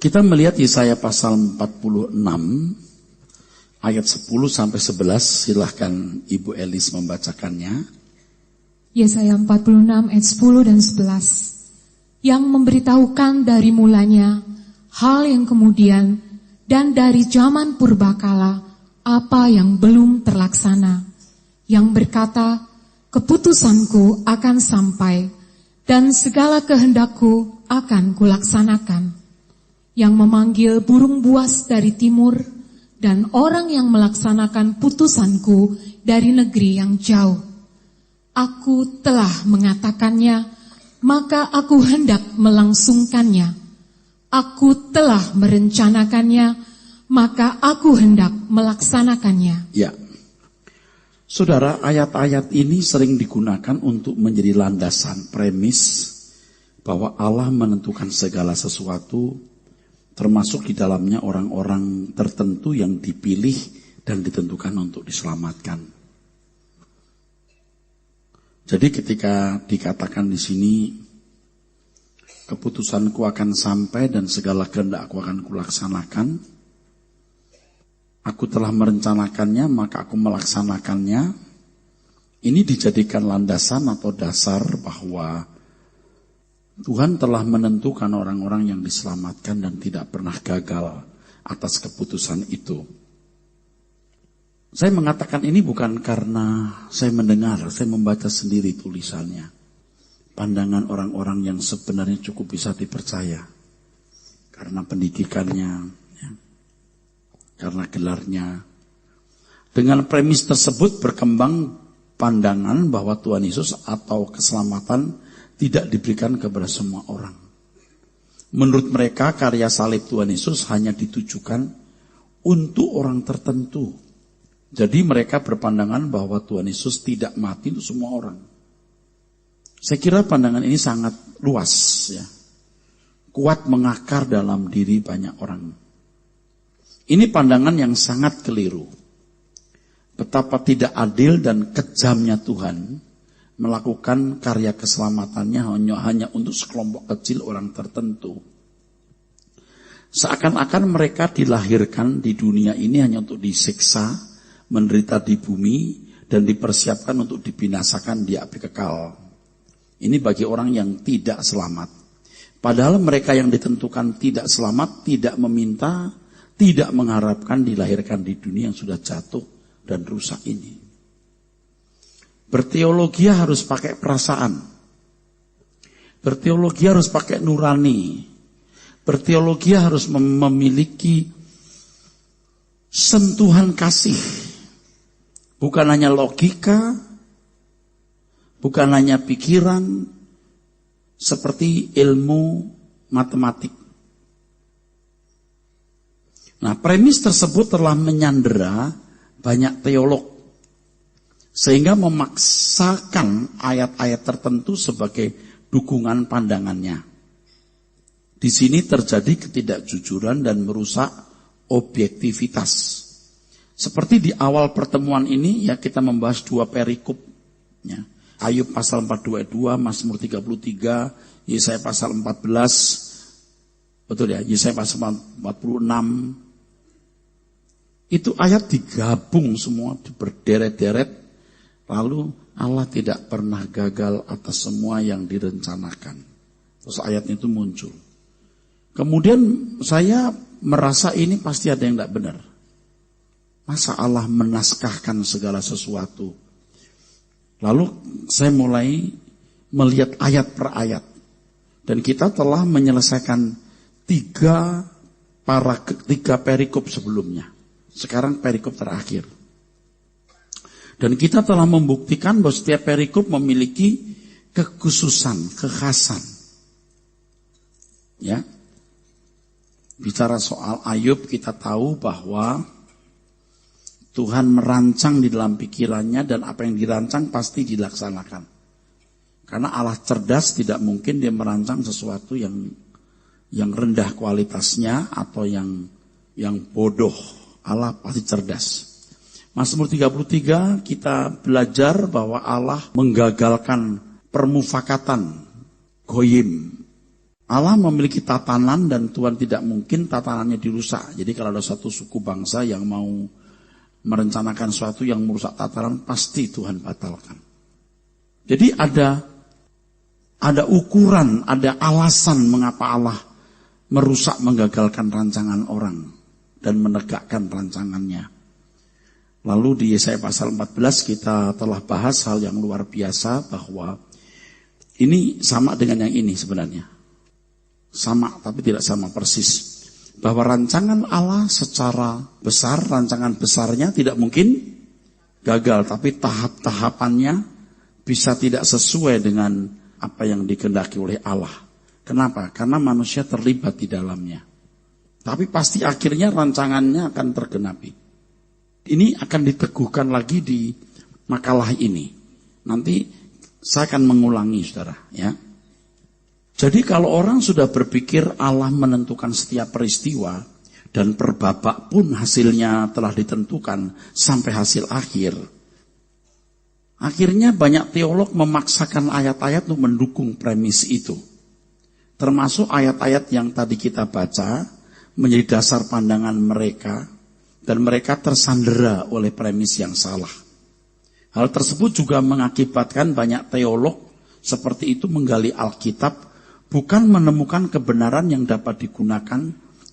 Kita melihat Yesaya pasal 46 ayat 10 sampai 11. Silahkan Ibu Elis membacakannya. Yesaya 46 ayat 10 dan 11. Yang memberitahukan dari mulanya hal yang kemudian dan dari zaman purbakala apa yang belum terlaksana. Yang berkata, keputusanku akan sampai dan segala kehendakku akan kulaksanakan. Yang memanggil burung buas dari timur dan orang yang melaksanakan putusanku dari negeri yang jauh. Aku telah mengatakannya, maka aku hendak melangsungkannya. Aku telah merencanakannya, maka aku hendak melaksanakannya. Ya, saudara, ayat-ayat ini sering digunakan untuk menjadi landasan premis bahwa Allah menentukan segala sesuatu, termasuk di dalamnya orang-orang tertentu yang dipilih dan ditentukan untuk diselamatkan. Jadi ketika dikatakan di sini, keputusanku akan sampai dan segala kehendakku akan kulaksanakan, aku telah merencanakannya, maka aku melaksanakannya. Ini dijadikan landasan atau dasar bahwa Tuhan telah menentukan orang-orang yang diselamatkan dan tidak pernah gagal atas keputusan itu. Saya mengatakan ini bukan karena saya mendengar, saya membaca sendiri tulisannya. Pandangan orang-orang yang sebenarnya cukup bisa dipercaya. Karena pendidikannya, ya, karena gelarnya. Dengan premis tersebut berkembang pandangan bahwa Tuhan Yesus atau keselamatan tidak diberikan kepada semua orang. Menurut mereka karya salib Tuhan Yesus hanya ditujukan untuk orang tertentu. Jadi mereka berpandangan bahwa Tuhan Yesus tidak mati untuk semua orang. Saya kira pandangan ini sangat luas, ya. Kuat mengakar dalam diri banyak orang. Ini pandangan yang sangat keliru. Betapa tidak adil dan kejamnya Tuhan melakukan karya keselamatannya hanya untuk sekelompok kecil orang tertentu. Seakan-akan mereka dilahirkan di dunia ini hanya untuk disiksa, menderita di bumi, dan dipersiapkan untuk dibinasakan di api kekal. Ini bagi orang yang tidak selamat. Padahal mereka yang ditentukan tidak selamat, tidak meminta, tidak mengharapkan dilahirkan di dunia yang sudah jatuh dan rusak ini. Berteologi harus pakai perasaan. Berteologi harus pakai nurani. Berteologi harus memiliki sentuhan kasih. Bukan hanya logika, bukan hanya pikiran, seperti ilmu matematik. Nah, premis tersebut telah menyandera banyak teolog, sehingga memaksakan ayat-ayat tertentu sebagai dukungan pandangannya. Di sini terjadi ketidakjujuran dan merusak objektivitas. Seperti di awal pertemuan ini, ya, kita membahas dua perikop, ya. Ayub pasal 422, Mazmur 33, Yesaya pasal 14, betul ya, Yesaya pasal 46. Itu ayat digabung semua, berderet-deret. Lalu Allah tidak pernah gagal atas semua yang direncanakan. Terus ayat itu muncul. Kemudian saya merasa ini pasti ada yang tidak benar. Masa Allah menaskahkan segala sesuatu? Lalu saya mulai melihat ayat per ayat. Dan kita telah menyelesaikan tiga perikop sebelumnya. Sekarang perikop terakhir. Dan kita telah membuktikan bahwa setiap perikop memiliki kekhususan, kekhasan. Ya. Bicara soal Ayub, kita tahu bahwa Tuhan merancang di dalam pikirannya dan apa yang dirancang pasti dilaksanakan. Karena Allah cerdas, tidak mungkin dia merancang sesuatu yang rendah kualitasnya atau yang bodoh. Allah pasti cerdas. Mazmur 33 kita belajar bahwa Allah menggagalkan permufakatan goyim Allah memiliki tatanan dan Tuhan tidak mungkin tatanannya dirusak. Jadi kalau ada satu suku bangsa yang mau merencanakan sesuatu yang merusak tatanan, pasti Tuhan batalkan. Jadi ada ukuran, ada alasan mengapa Allah merusak, menggagalkan rancangan orang dan menegakkan rancangannya. Lalu di Yesaya pasal 14 kita telah bahas hal yang luar biasa bahwa ini sama dengan yang ini sebenarnya. Sama tapi tidak sama persis. Bahwa rancangan Allah secara besar, rancangan besarnya tidak mungkin gagal. Tapi tahap-tahapannya bisa tidak sesuai dengan apa yang dikehendaki oleh Allah. Kenapa? Karena manusia terlibat di dalamnya. Tapi pasti akhirnya rancangannya akan tergenapi. Ini akan diteguhkan lagi di makalah ini. Nanti saya akan mengulangi, saudara, ya. Jadi kalau orang sudah berpikir Allah menentukan setiap peristiwa dan per babak pun hasilnya telah ditentukan sampai hasil akhir, akhirnya banyak teolog memaksakan ayat-ayat untuk mendukung premis itu. Termasuk ayat-ayat yang tadi kita baca menjadi dasar pandangan mereka dan mereka tersandera oleh premis yang salah. Hal tersebut juga mengakibatkan banyak teolog seperti itu menggali Alkitab bukan menemukan kebenaran yang dapat digunakan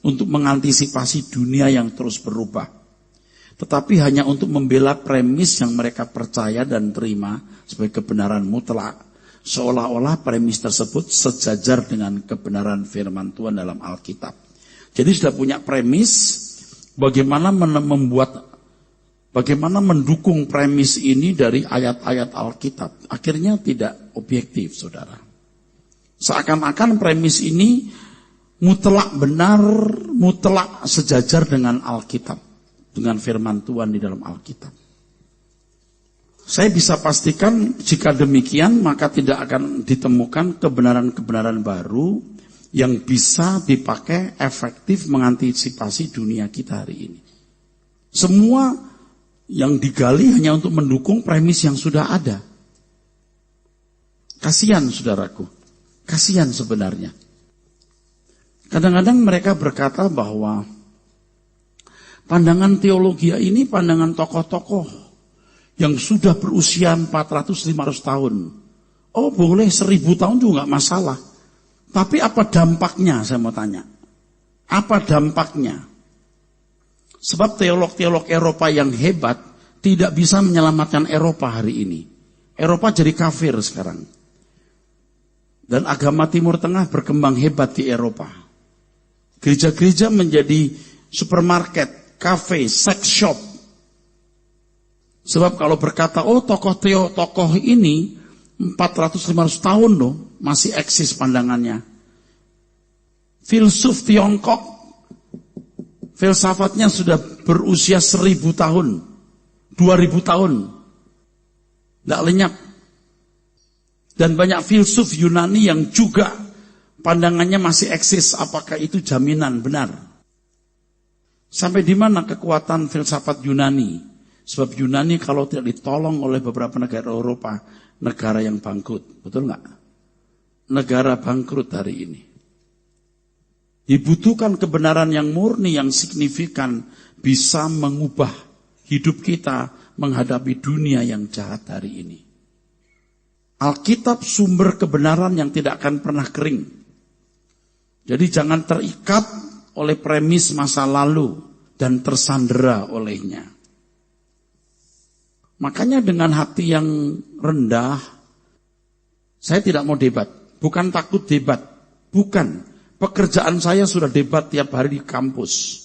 untuk mengantisipasi dunia yang terus berubah, tetapi hanya untuk membela premis yang mereka percaya dan terima sebagai kebenaran mutlak, seolah-olah premis tersebut sejajar dengan kebenaran firman Tuhan dalam Alkitab. Jadi sudah punya premis, bagaimana mendukung premis ini dari ayat-ayat Alkitab. Akhirnya tidak objektif, saudara. Seakan-akan premis ini mutlak benar, mutlak sejajar dengan Alkitab, dengan firman Tuhan di dalam Alkitab. Saya bisa pastikan jika demikian maka tidak akan ditemukan kebenaran-kebenaran baru yang bisa dipakai efektif mengantisipasi dunia kita hari ini. Semua yang digali hanya untuk mendukung premis yang sudah ada. Kasihan, saudaraku. Kasihan sebenarnya. Kadang-kadang mereka berkata bahwa pandangan teologi ini pandangan tokoh-tokoh yang sudah berusia 400-500 tahun. Oh boleh 1000 tahun juga gak masalah. Tapi apa dampaknya, saya mau tanya. Apa dampaknya? Sebab teolog-teolog Eropa yang hebat tidak bisa menyelamatkan Eropa hari ini. Eropa jadi kafir sekarang. Dan agama Timur Tengah berkembang hebat di Eropa. Gereja-gereja menjadi supermarket, kafe, sex shop. Sebab kalau berkata, oh tokoh ini 400-500 tahun loh, masih eksis pandangannya. Filsuf Tiongkok, filsafatnya sudah berusia 1000 tahun, 2000 tahun. Tidak lenyap. Dan banyak filsuf Yunani yang juga pandangannya masih eksis. Apakah itu jaminan benar? Sampai di mana kekuatan filsafat Yunani? Sebab Yunani kalau tidak ditolong oleh beberapa negara Eropa, negara yang bangkrut. Betul nggak? Negara bangkrut hari ini. Dibutuhkan kebenaran yang murni, yang signifikan, bisa mengubah hidup kita menghadapi dunia yang jahat hari ini. Alkitab sumber kebenaran yang tidak akan pernah kering. Jadi jangan terikat oleh premis masa lalu dan tersandera olehnya. Makanya dengan hati yang rendah, saya tidak mau debat. Bukan takut debat. Bukan. Pekerjaan saya sudah debat tiap hari di kampus.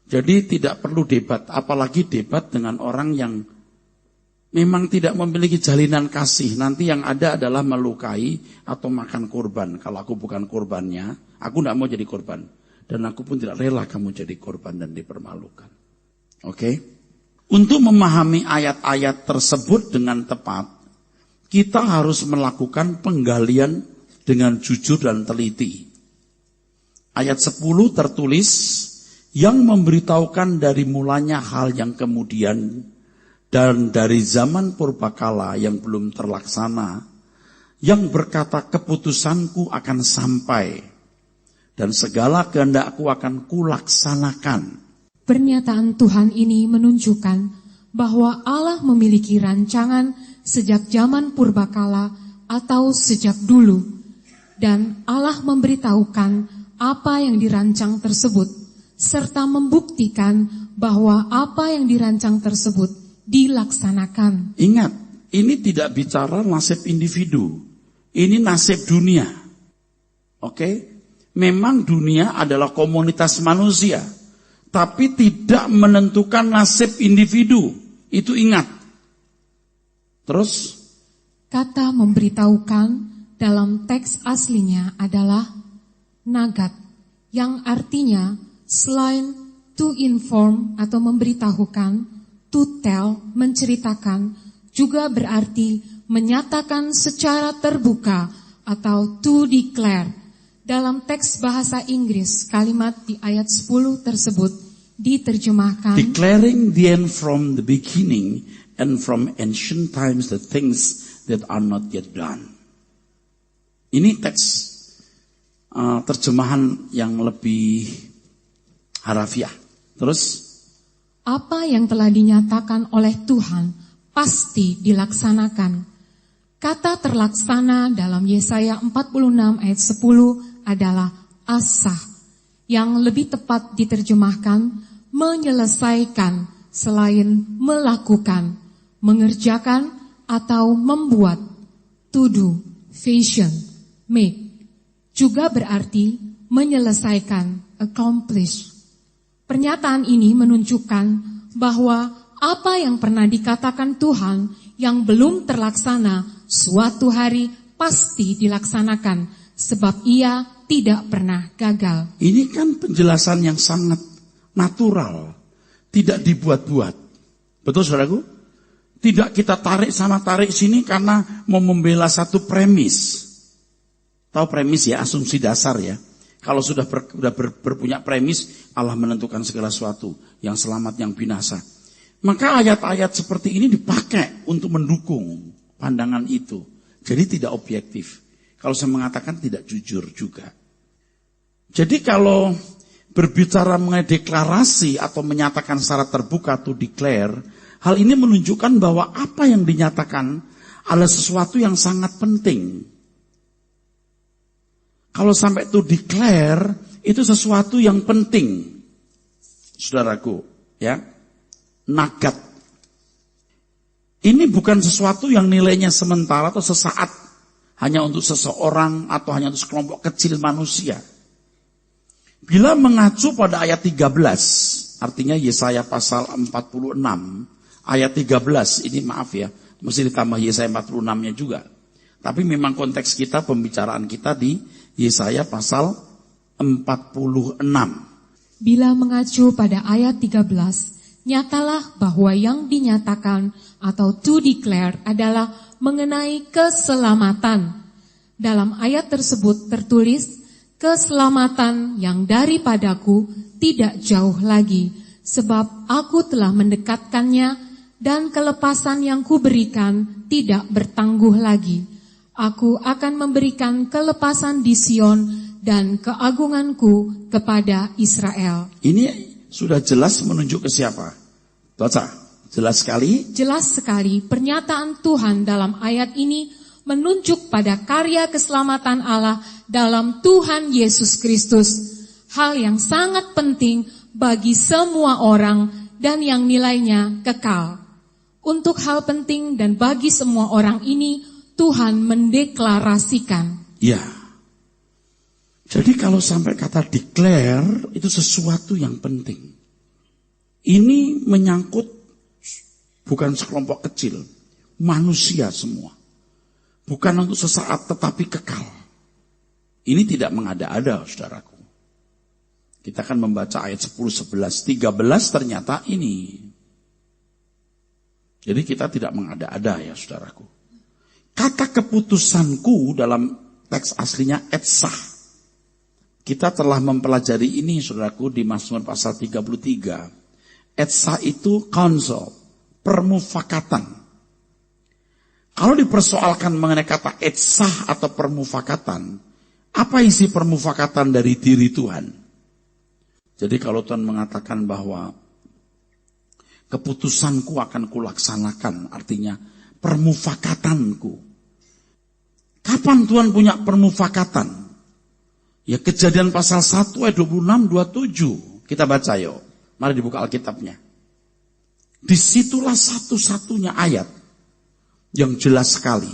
Jadi tidak perlu debat. Apalagi debat dengan orang yang memang tidak memiliki jalinan kasih. Nanti yang ada adalah melukai atau makan korban. Kalau aku bukan korbannya, aku tidak mau jadi korban. Dan aku pun tidak rela kamu jadi korban dan dipermalukan. Oke? Untuk memahami ayat-ayat tersebut dengan tepat, kita harus melakukan penggalian dengan jujur dan teliti. Ayat 10 tertulis, yang memberitahukan dari mulanya hal yang kemudian dan dari zaman purbakala yang belum terlaksana, yang berkata keputusanku akan sampai dan segala kehendakku akan kulaksanakan. Pernyataan Tuhan ini menunjukkan bahwa Allah memiliki rancangan sejak zaman purbakala atau sejak dulu, dan Allah memberitahukan apa yang dirancang tersebut, serta membuktikan bahwa apa yang dirancang tersebut dilaksanakan. Ingat, ini tidak bicara nasib individu, ini nasib dunia. Oke? Memang dunia adalah komunitas manusia, tapi tidak menentukan nasib individu. Itu ingat. Terus? Kata memberitahukan dalam teks aslinya adalah nagat, yang artinya selain to inform atau memberitahukan, to tell, menceritakan, juga berarti menyatakan secara terbuka atau to declare. Dalam teks bahasa Inggris, kalimat di ayat 10 tersebut diterjemahkan, declaring the end from the beginning and from ancient times the things that are not yet done. Ini teks terjemahan yang lebih harafiah. Terus, apa yang telah dinyatakan oleh Tuhan pasti dilaksanakan. Kata terlaksana dalam Yesaya 46 ayat 10 adalah asah, yang lebih tepat diterjemahkan menyelesaikan selain melakukan, mengerjakan atau membuat, to do, fashion, make. Juga berarti menyelesaikan, accomplish. Pernyataan ini menunjukkan bahwa apa yang pernah dikatakan Tuhan yang belum terlaksana suatu hari pasti dilaksanakan, sebab Ia tidak pernah gagal. Ini kan penjelasan yang sangat natural, tidak dibuat-buat. Betul saudaraku? Tidak kita tarik sana tarik sini karena mau membela satu premis. Tahu premis ya, asumsi dasar ya. Kalau sudah berpunya premis, Allah menentukan segala sesuatu, yang selamat, yang binasa. Maka ayat-ayat seperti ini dipakai untuk mendukung pandangan itu. Jadi tidak objektif. Kalau saya mengatakan tidak jujur juga. Jadi kalau berbicara mengenai deklarasi atau menyatakan secara terbuka to declare, hal ini menunjukkan bahwa apa yang dinyatakan adalah sesuatu yang sangat penting. Kalau sampai to declare, itu sesuatu yang penting. Saudaraku, ya. Nagat. Ini bukan sesuatu yang nilainya sementara atau sesaat. Hanya untuk seseorang atau hanya untuk sekelompok kecil manusia. Bila mengacu pada ayat 13, artinya Yesaya pasal 46, ayat 13, ini maaf ya, mesti ditambah Yesaya 46-nya juga. Tapi memang konteks kita, pembicaraan kita di Yesaya pasal 46. Bila mengacu pada ayat 13, nyatalah bahwa yang dinyatakan atau to declare adalah mengenai keselamatan. Dalam ayat tersebut tertulis, keselamatan yang daripadaku tidak jauh lagi, sebab aku telah mendekatkannya dan kelepasan yang kuberikan tidak bertangguh lagi. Aku akan memberikan kelepasan di Sion dan keagunganku kepada Israel. Ini sudah jelas menunjuk ke siapa? Baca, jelas sekali. Jelas sekali pernyataan Tuhan dalam ayat ini menunjuk pada karya keselamatan Allah dalam Tuhan Yesus Kristus. Hal yang sangat penting bagi semua orang dan yang nilainya kekal. Untuk hal penting dan bagi semua orang ini, Tuhan mendeklarasikan. Ya. Jadi kalau sampai kata declare, itu sesuatu yang penting. Ini menyangkut bukan sekelompok kecil, manusia semua. Bukan untuk sesaat tetapi kekal. Ini tidak mengada-ada, saudaraku. Kita akan membaca ayat 10, 11, 13 ternyata ini. Jadi kita tidak mengada-ada ya, saudaraku. Kata keputusanku dalam teks aslinya etsah. Kita telah mempelajari ini, saudaraku, di Mazmur pasal 33. Etsah itu counsel, permufakatan. Kalau dipersoalkan mengenai kata etsah atau permufakatan, Apa isi permufakatan dari diri Tuhan? Jadi kalau Tuhan mengatakan bahwa keputusanku akan kulaksanakan, artinya permufakatanku. Kapan Tuhan punya permufakatan? Ya Kejadian pasal 1 ayat 26-27. Kita baca yuk. Mari dibuka Alkitabnya. Disitulah satu-satunya ayat yang jelas sekali.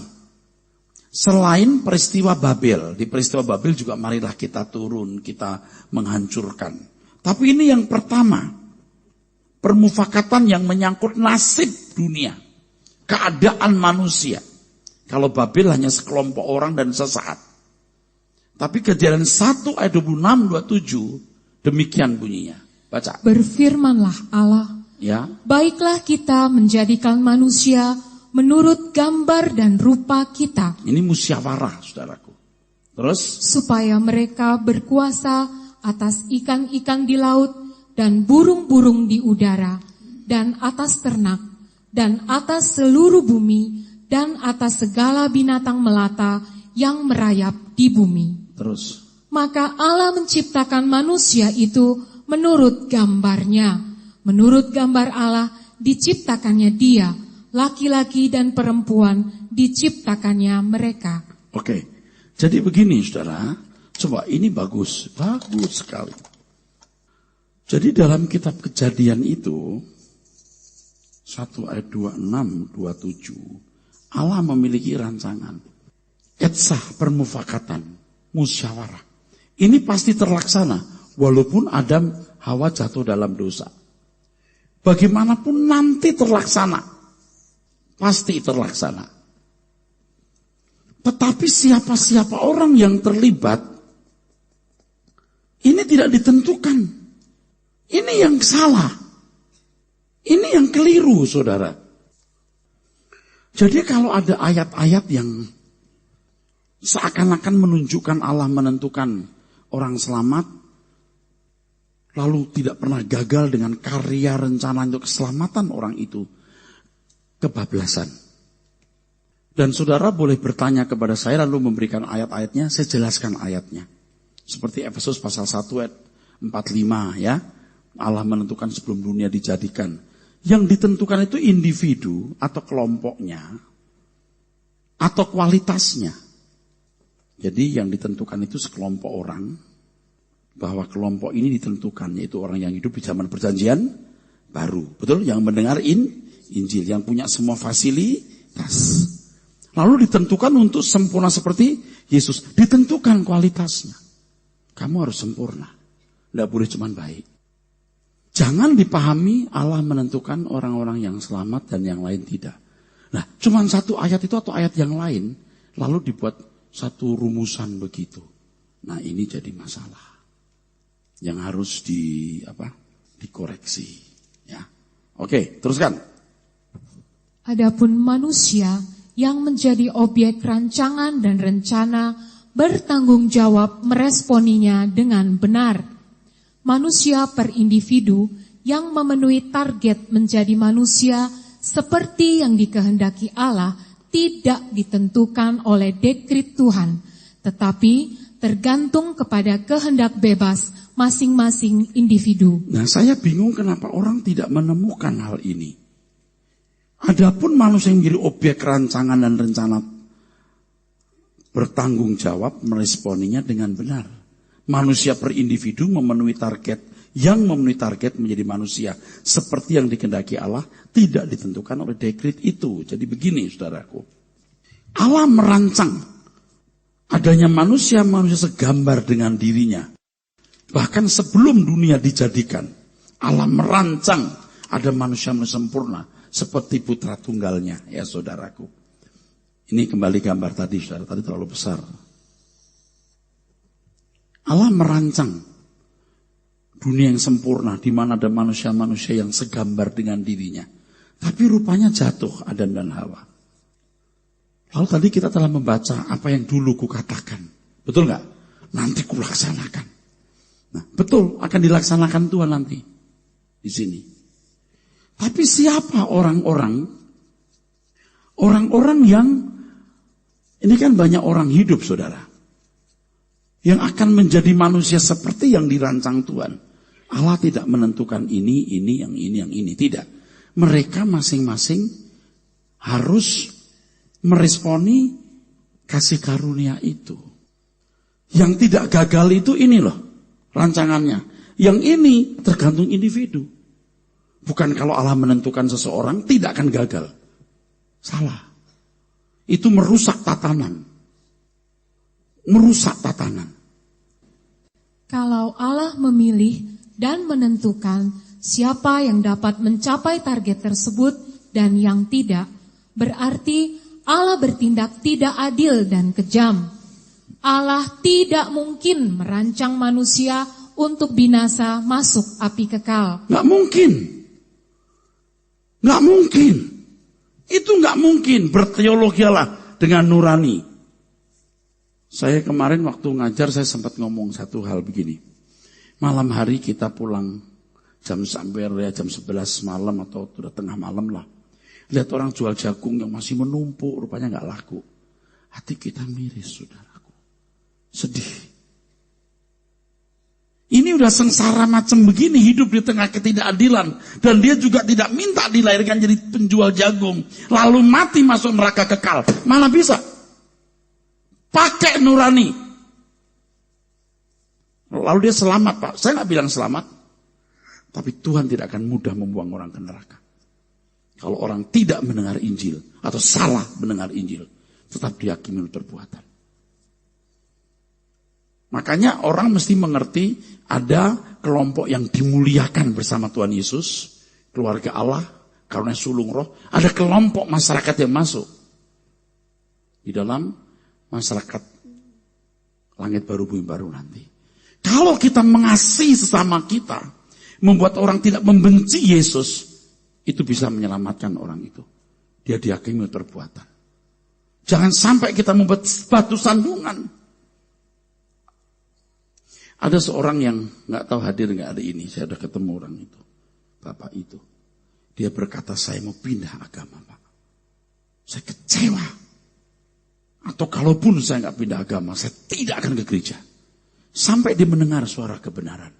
Selain peristiwa Babel. Di peristiwa Babel juga marilah kita turun, kita menghancurkan. Tapi ini yang pertama. Permufakatan yang menyangkut nasib dunia. Keadaan manusia. Kalau Babel hanya sekelompok orang dan sesaat. Tapi Kejadian 1 ayat 26-27 demikian bunyinya. Baca. Berfirmanlah Allah, Ya. baiklah kita menjadikan manusia menurut gambar dan rupa kita. Ini musyawarah, saudaraku. Terus? Supaya mereka berkuasa atas ikan-ikan di laut dan burung-burung di udara, dan atas ternak, dan atas seluruh bumi, dan atas segala binatang melata yang merayap di bumi. Terus? Maka Allah menciptakan manusia itu menurut gambarnya. Menurut gambar Allah diciptakannya dia, laki-laki dan perempuan diciptakannya mereka. Oke, jadi begini saudara, coba ini bagus sekali. Jadi dalam kitab Kejadian itu, 1 ayat 26-27, Allah memiliki rancangan. Etsah permufakatan, musyawarah. Ini pasti terlaksana, walaupun Adam Hawa jatuh dalam dosa. Bagaimanapun nanti terlaksana. Pasti terlaksana. Tetapi siapa-siapa orang yang terlibat, ini tidak ditentukan. Ini yang salah. Ini yang keliru, saudara. Jadi kalau ada ayat-ayat yang seakan-akan menunjukkan Allah menentukan orang selamat, lalu tidak pernah gagal dengan karya rencana untuk keselamatan orang itu, kebablasan. Dan saudara boleh bertanya kepada saya lalu memberikan ayat-ayatnya, saya jelaskan ayatnya. Seperti Efesus pasal 1 ayat 45 ya. Allah menentukan sebelum dunia dijadikan. Yang ditentukan itu individu atau kelompoknya atau kualitasnya. Jadi yang ditentukan itu sekelompok orang, bahwa kelompok ini ditentukan, yaitu orang yang hidup di zaman perjanjian baru. Betul? Yang mendengar Injil, yang punya semua fasilitas. Lalu ditentukan untuk sempurna seperti Yesus. Ditentukan kualitasnya. Kamu harus sempurna. Tidak boleh cuma baik. Jangan dipahami Allah menentukan orang-orang yang selamat dan yang lain tidak. Nah, cuma satu ayat itu atau ayat yang lain, lalu dibuat satu rumusan begitu. Nah, ini jadi masalah yang harus dikoreksi. Ya, oke, teruskan. Adapun manusia yang menjadi objek rancangan dan rencana bertanggung jawab meresponinya dengan benar. Manusia per individu yang memenuhi target menjadi manusia seperti yang dikehendaki Allah tidak ditentukan oleh dekrit Tuhan, tetapi tergantung kepada kehendak bebas masing-masing individu. Nah, saya bingung kenapa orang tidak menemukan hal ini. Adapun manusia yang menjadi objek rancangan dan rencana bertanggung jawab meresponinya dengan benar. Manusia per individu memenuhi target, yang memenuhi target menjadi manusia seperti yang dikehendaki Allah tidak ditentukan oleh dekrit itu. Jadi begini saudaraku, Allah merancang adanya manusia segambar dengan dirinya. Bahkan sebelum dunia dijadikan, Allah merancang ada manusia sempurna seperti putra tunggalnya, ya saudaraku. Ini kembali gambar tadi, saudara, tadi terlalu besar. Allah merancang dunia yang sempurna, di mana ada manusia-manusia yang segambar dengan dirinya. Tapi rupanya jatuh Adam dan Hawa. Lalu tadi kita telah membaca apa yang dulu kukatakan. Betul nggak? Nanti kulaksanakan. Nah, betul, akan dilaksanakan Tuhan nanti di sini. Tapi siapa orang-orang yang, ini kan banyak orang hidup saudara. yang akan menjadi manusia seperti yang dirancang Tuhan. Allah tidak menentukan ini, yang ini. Tidak. Mereka masing-masing harus meresponi kasih karunia itu. Yang tidak gagal itu ini loh rancangannya. Yang ini tergantung individu. Bukan kalau Allah menentukan seseorang tidak akan gagal. Salah. Itu merusak tatanan. Merusak tatanan. Kalau Allah memilih dan menentukan siapa yang dapat mencapai target tersebut dan yang tidak, berarti Allah bertindak tidak adil dan kejam. Allah tidak mungkin merancang manusia untuk binasa masuk api kekal. Nggak mungkin. Nggak mungkin. Itu nggak mungkin. Berteologialah dengan nurani. Saya kemarin waktu ngajar saya sempat ngomong satu hal begini. Malam hari kita pulang jam 11 malam atau sudah tengah malam lah. Lihat orang jual jagung yang masih menumpuk, rupanya nggak laku. Hati kita miris, saudaraku. Sedih. Ini udah sengsara macam begini, hidup di tengah ketidakadilan. Dan dia juga tidak minta dilahirkan jadi penjual jagung. Lalu mati masuk neraka kekal. Mana bisa? Pakai nurani. Lalu dia selamat, Pak. Saya nggak bilang selamat. Tapi Tuhan tidak akan mudah membuang orang ke neraka. Kalau orang tidak mendengar Injil atau salah mendengar Injil, tetap dihakimi oleh perbuatan. Makanya orang mesti mengerti ada kelompok yang dimuliakan bersama Tuhan Yesus, keluarga Allah, karena sulung roh. Ada kelompok masyarakat yang masuk di dalam masyarakat langit baru bumi baru nanti. Kalau kita mengasihi sesama kita, membuat orang tidak membenci Yesus, itu bisa menyelamatkan orang itu. Dia dihakimi perbuatan. Jangan sampai kita membuat batu sandungan. Ada seorang yang nggak tahu hadir nggak hari ini. Saya sudah ketemu orang itu, bapak itu. Dia berkata, saya mau pindah agama, Pak. Saya kecewa. Atau kalaupun saya nggak pindah agama, saya tidak akan ke gereja. Sampai dia mendengar suara kebenaran.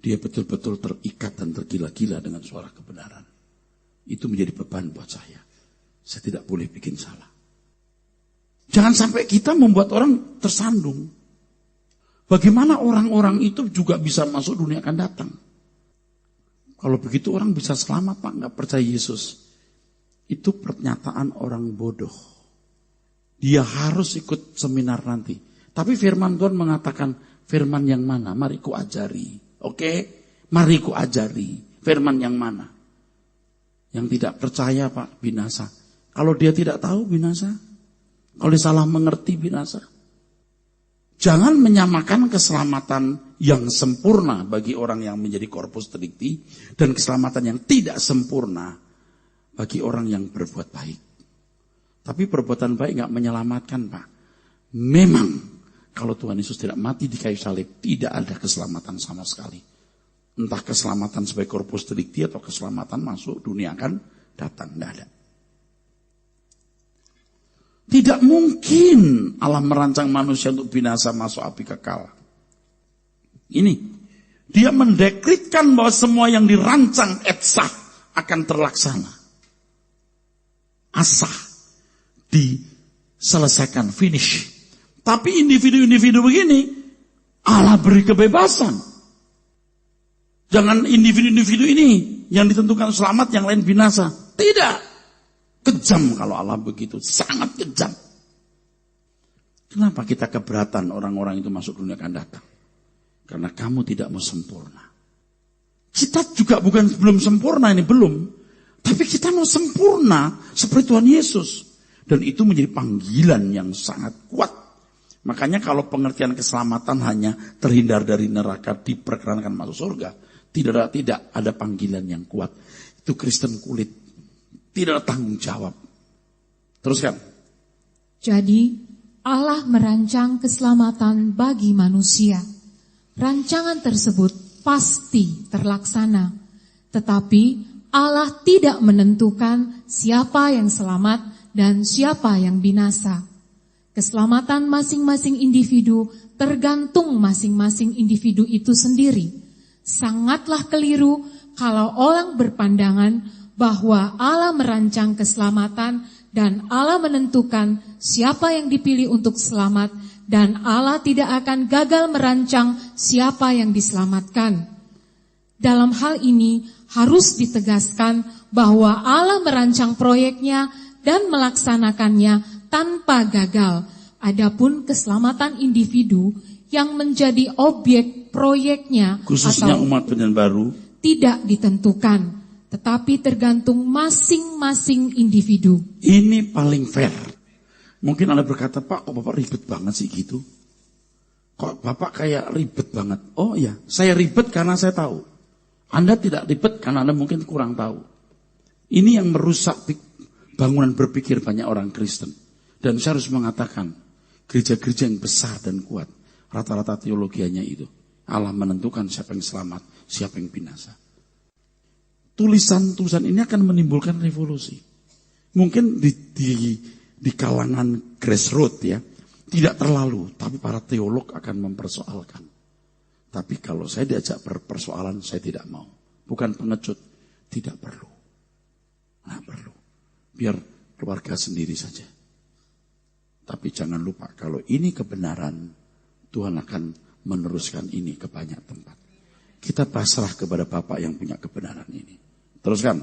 Dia betul-betul terikat dan tergila-gila dengan suara kebenaran. Itu menjadi beban buat saya. Saya tidak boleh bikin salah. Jangan sampai kita membuat orang tersandung. Bagaimana orang-orang itu juga bisa masuk dunia akan datang. Kalau begitu orang bisa selamat, Pak, nggak percaya Yesus. Itu pernyataan orang bodoh. Dia harus ikut seminar nanti. Tapi firman Tuhan mengatakan, firman yang mana? Mari ku ajari. Oke, mari ku ajari. Firman yang mana? Yang tidak percaya, Pak, binasa. Kalau dia tidak tahu, binasa. Kalau dia salah mengerti, binasa. Jangan menyamakan keselamatan yang sempurna bagi orang yang menjadi corpus delicti dan keselamatan yang tidak sempurna bagi orang yang berbuat baik. Tapi perbuatan baik nggak menyelamatkan, Pak. Memang kalau Tuhan Yesus tidak mati di kayu salib, tidak ada keselamatan sama sekali. Entah keselamatan sebagai corpus delicti atau keselamatan masuk dunia akan datang, tidak ada. Tidak mungkin Allah merancang manusia untuk binasa masuk api kekal. Ini, dia mendekretkan bahwa semua yang dirancang etsah akan terlaksana. Asah, diselesaikan, finish. Tapi individu-individu begini, Allah beri kebebasan. Jangan individu-individu ini yang ditentukan selamat, yang lain binasa. Tidak. Kejam kalau Allah begitu, sangat kejam. Kenapa kita keberatan orang-orang itu masuk dunia akan datang? Karena kamu tidak mau sempurna. Kita juga belum sempurna ini, belum. Tapi kita mau sempurna seperti Tuhan Yesus. Dan itu menjadi panggilan yang sangat kuat. Makanya kalau pengertian keselamatan hanya terhindar dari neraka, diperkenankan masuk surga, tidak ada panggilan yang kuat. Itu Kristen kulit. Tidak ada tanggung jawab. Teruskan. Jadi Allah merancang keselamatan bagi manusia. Rancangan tersebut pasti terlaksana. Tetapi Allah tidak menentukan siapa yang selamat dan siapa yang binasa. Keselamatan masing-masing individu tergantung masing-masing individu itu sendiri. Sangatlah keliru kalau orang berpandangan bahwa Allah merancang keselamatan dan Allah menentukan siapa yang dipilih untuk selamat, dan Allah tidak akan gagal merancang siapa yang diselamatkan. Dalam hal ini harus ditegaskan bahwa Allah merancang proyeknya dan melaksanakannya tanpa gagal. Adapun keselamatan individu yang menjadi objek proyeknya khususnya atau umat penyelamatan baru tidak ditentukan, tetapi tergantung masing-masing individu. ini paling fair. Mungkin Anda berkata, Pak, kok Bapak ribet banget sih gitu? Kok Bapak kayak ribet banget? Oh iya, saya ribet karena saya tahu. Anda tidak ribet karena Anda mungkin kurang tahu. Ini yang merusak bangunan berpikir banyak orang Kristen. Dan saya harus mengatakan, gereja-gereja yang besar dan kuat, rata-rata teologianya itu, Allah menentukan siapa yang selamat, siapa yang binasa. Tulisan-tulisan ini akan menimbulkan revolusi. Mungkin di kalangan grassroots ya, tidak terlalu, tapi para teolog akan mempersoalkan. Tapi kalau saya diajak persoalan, saya tidak mau. Bukan pengecut, tidak perlu. Nggak perlu. Biar keluarga sendiri saja. Tapi jangan lupa, kalau ini kebenaran, Tuhan akan meneruskan ini ke banyak tempat. Kita pasrah kepada Bapa yang punya kebenaran ini. Teruskan.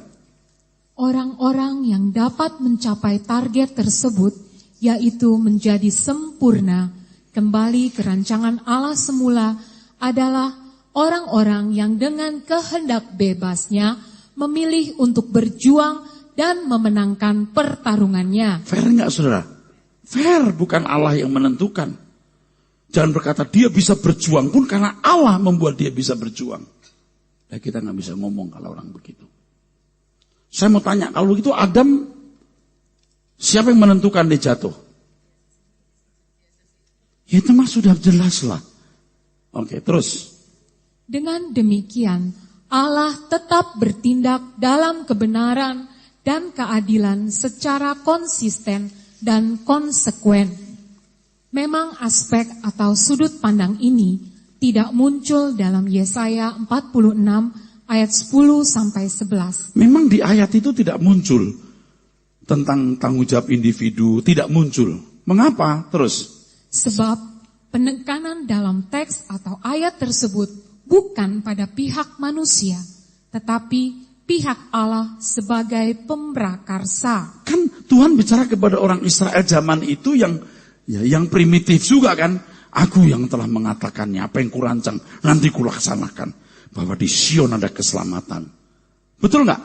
Orang-orang yang dapat mencapai target tersebut, yaitu menjadi sempurna, kembali ke rancangan Allah semula, adalah orang-orang yang dengan kehendak bebasnya memilih untuk berjuang dan memenangkan pertarungannya. Fair enggak, saudara? Fair, bukan Allah yang menentukan. Jangan berkata dia bisa berjuang pun karena Allah membuat dia bisa berjuang. Ya, kita nggak bisa ngomong kalau orang begitu. Saya mau tanya, kalau begitu Adam, siapa yang menentukan dia jatuh? Ya, itu mah sudah jelas lah. Oke, terus. Dengan demikian, Allah tetap bertindak dalam kebenaran dan keadilan secara konsisten dan konsekuen. Memang aspek atau sudut pandang ini tidak muncul dalam Yesaya 46 ayat 10-11. Memang di ayat itu tidak muncul tentang tanggung jawab individu, tidak muncul. Mengapa? Terus. Sebab penekanan dalam teks atau ayat tersebut bukan pada pihak manusia, tetapi pihak Allah sebagai pemrakarsa. Kan Tuhan bicara kepada orang Israel zaman itu yang primitif juga kan. Aku yang telah mengatakannya, apa yang kurancang, nanti kulaksanakan. Bahwa di Sion ada keselamatan. Betul nggak?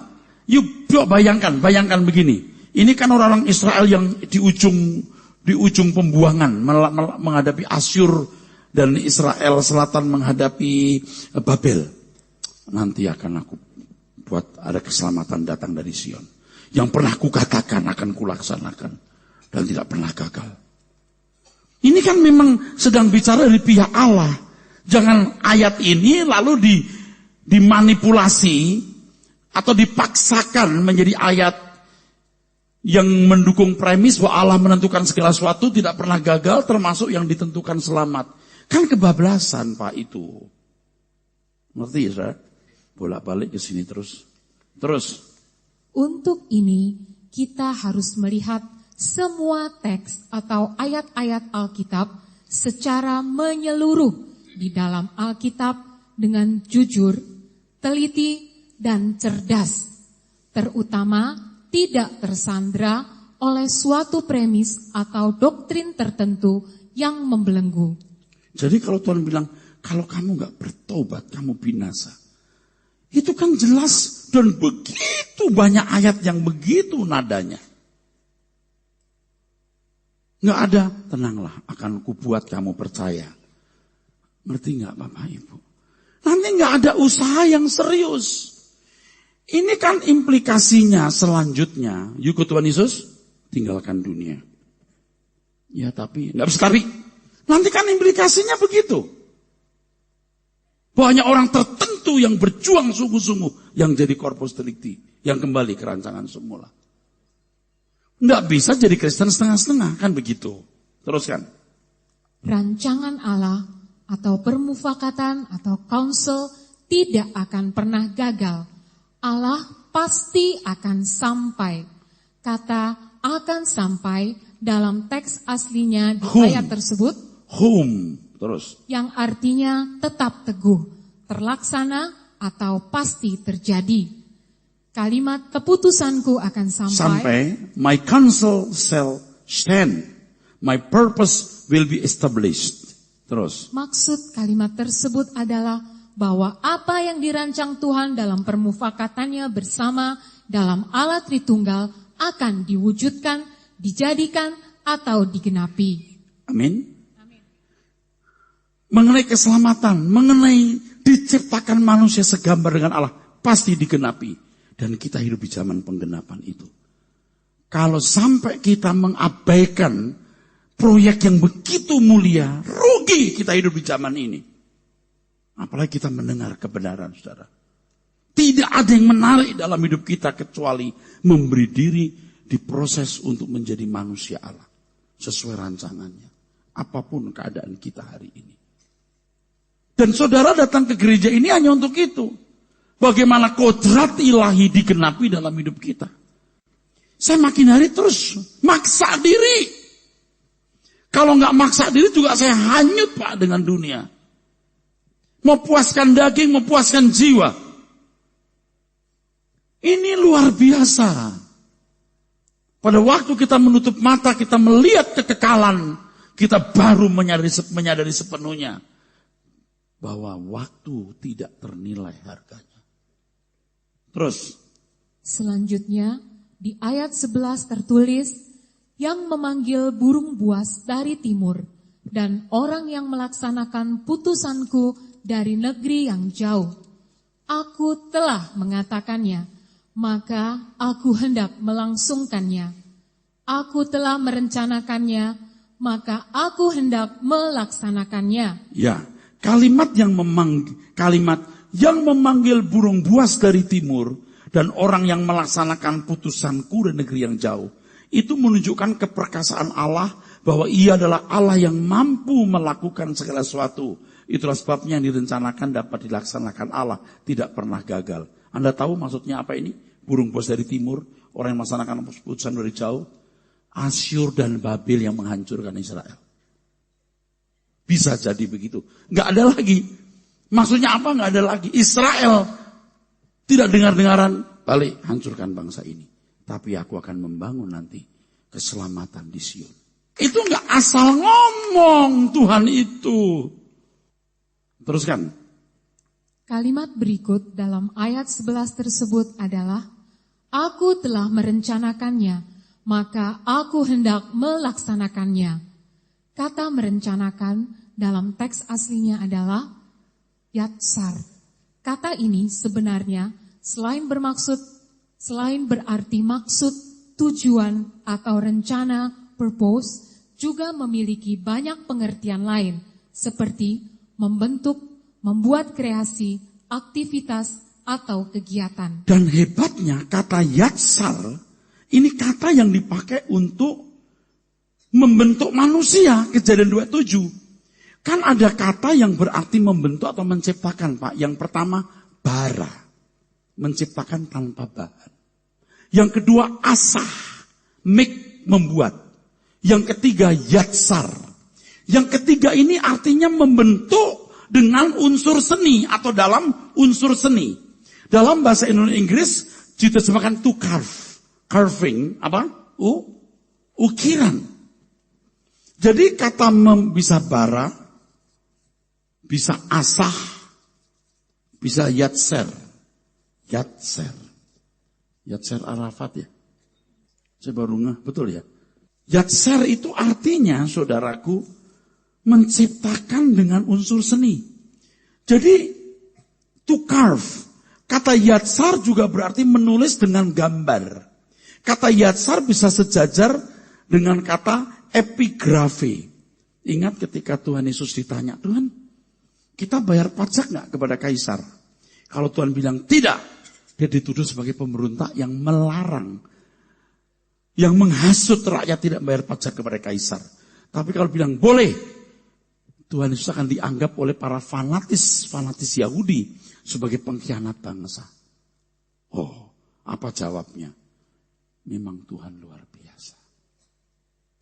Yuk bayangkan begini. Ini kan orang-orang Israel yang di ujung pembuangan menghadapi Asyur, dan Israel Selatan menghadapi Babel. Nanti akan aku buat ada keselamatan datang dari Sion. Yang pernah kukatakan akan kulaksanakan dan tidak pernah gagal. Ini kan memang sedang bicara dari pihak Allah. Jangan ayat ini lalu dimanipulasi atau dipaksakan menjadi ayat yang mendukung premis bahwa Allah menentukan segala sesuatu tidak pernah gagal, termasuk yang ditentukan selamat. Kan kebablasan Pak itu. Ngerti ya saudara? Bolak-balik ke sini terus. Untuk ini kita harus melihat semua teks atau ayat-ayat Alkitab secara menyeluruh di dalam Alkitab dengan jujur, teliti, dan cerdas. Terutama tidak tersandra oleh suatu premis atau doktrin tertentu yang membelenggu. Jadi kalau Tuhan bilang, kalau kamu gak bertobat, kamu binasa. Itu kan jelas dan begitu banyak ayat yang begitu nadanya. Gak ada, tenanglah, akan kubuat kamu percaya. Ngerti gak Bapak Ibu? Nanti gak ada usaha yang serius. Ini kan implikasinya selanjutnya. Yuk Tuhan Yesus, tinggalkan dunia. Ya tapi, gak bisa tapi. Nanti kan implikasinya begitu. Banyak orang tertentu yang berjuang sungguh-sungguh, yang jadi corpus delicti, yang kembali ke rancangan semula. Nggak bisa jadi Kristen setengah-setengah, kan begitu. Teruskan. Rancangan Allah atau permufakatan atau counsel tidak akan pernah gagal. Allah pasti akan sampai. Kata akan sampai dalam teks aslinya di ayat tersebut. Terus. Yang artinya tetap teguh, terlaksana atau pasti terjadi. Kalimat keputusanku akan sampai. My counsel shall stand. My purpose will be established. Terus. Maksud kalimat tersebut adalah bahwa apa yang dirancang Tuhan dalam permufakatannya bersama dalam Allah Tritunggal akan diwujudkan, dijadikan, atau digenapi. Amin. Mengenai keselamatan, mengenai diciptakan manusia segambar dengan Allah, pasti digenapi. Dan kita hidup di zaman penggenapan itu. Kalau sampai kita mengabaikan proyek yang begitu mulia, rugi kita hidup di zaman ini. Apalagi kita mendengar kebenaran, saudara. Tidak ada yang menarik dalam hidup kita kecuali memberi diri diproses untuk menjadi manusia Allah. Sesuai rancangannya. Apapun keadaan kita hari ini. Dan saudara datang ke gereja ini hanya untuk itu. Bagaimana kodrat ilahi digenapi dalam hidup kita. Saya makin hari terus maksa diri. Kalau nggak maksa diri juga saya hanyut Pak dengan dunia. Memuaskan daging, memuaskan jiwa. Ini luar biasa. Pada waktu kita menutup mata, kita melihat kekekalan, kita baru menyadari sepenuhnya bahwa waktu tidak ternilai harganya. Terus. Selanjutnya, di ayat 11 tertulis, yang memanggil burung buas dari timur, dan orang yang melaksanakan putusanku dari negeri yang jauh. Aku telah mengatakannya, maka aku hendak melangsungkannya. Aku telah merencanakannya, maka aku hendak melaksanakannya. Ya, kalimat yang memanggil burung buas dari timur dan orang yang melaksanakan putusanku dari negeri yang jauh, itu menunjukkan keperkasaan Allah bahwa Ia adalah Allah yang mampu melakukan segala sesuatu. Itulah sebabnya yang direncanakan dapat dilaksanakan Allah, tidak pernah gagal. Anda tahu maksudnya apa ini? Burung buas dari timur, orang yang melaksanakan putusan dari jauh. Asyur dan Babil yang menghancurkan Israel. Bisa jadi begitu. Nggak ada lagi. Maksudnya apa? Nggak ada lagi. Israel tidak dengar-dengaran, balik hancurkan bangsa ini. Tapi aku akan membangun nanti keselamatan di Sion. Itu nggak asal ngomong Tuhan itu. Teruskan. Kalimat berikut dalam ayat 11 tersebut adalah, aku telah merencanakannya, maka aku hendak melaksanakannya. Kata merencanakan dalam teks aslinya adalah yatsar. Kata ini sebenarnya selain berarti maksud, tujuan, atau rencana, purpose, juga memiliki banyak pengertian lain, seperti membentuk, membuat kreasi, aktivitas, atau kegiatan. Dan hebatnya kata yatsar, ini kata yang dipakai untuk membentuk manusia, Kejadian 27. Kan ada kata yang berarti membentuk atau menciptakan, Pak. Yang pertama, bara. Menciptakan tanpa bahan. Yang kedua, asah. Make, membuat. Yang ketiga, yatsar. Yang ketiga ini artinya membentuk dengan unsur seni atau dalam unsur seni. Dalam bahasa Inggris diterjemahkan to carve. Carving, apa? Ukiran. Jadi kata bisa bara, bisa asah, bisa yatser. Yatser Arafat ya. Saya baru ngeh, betul ya. Yatser itu artinya, saudaraku, menciptakan dengan unsur seni. Jadi, to carve. Kata yatsar juga berarti menulis dengan gambar. Kata yatsar bisa sejajar dengan kata epigrafi. Ingat ketika Tuhan Yesus ditanya, Tuhan, kita bayar pajak nggak kepada kaisar? Kalau Tuhan bilang tidak, dia dituduh sebagai pemberontak yang melarang, yang menghasut rakyat tidak bayar pajak kepada kaisar. Tapi kalau bilang boleh, Tuhan Yesus akan dianggap oleh para fanatis Yahudi sebagai pengkhianat bangsa. Oh, apa jawabnya? Memang Tuhan luar biasa.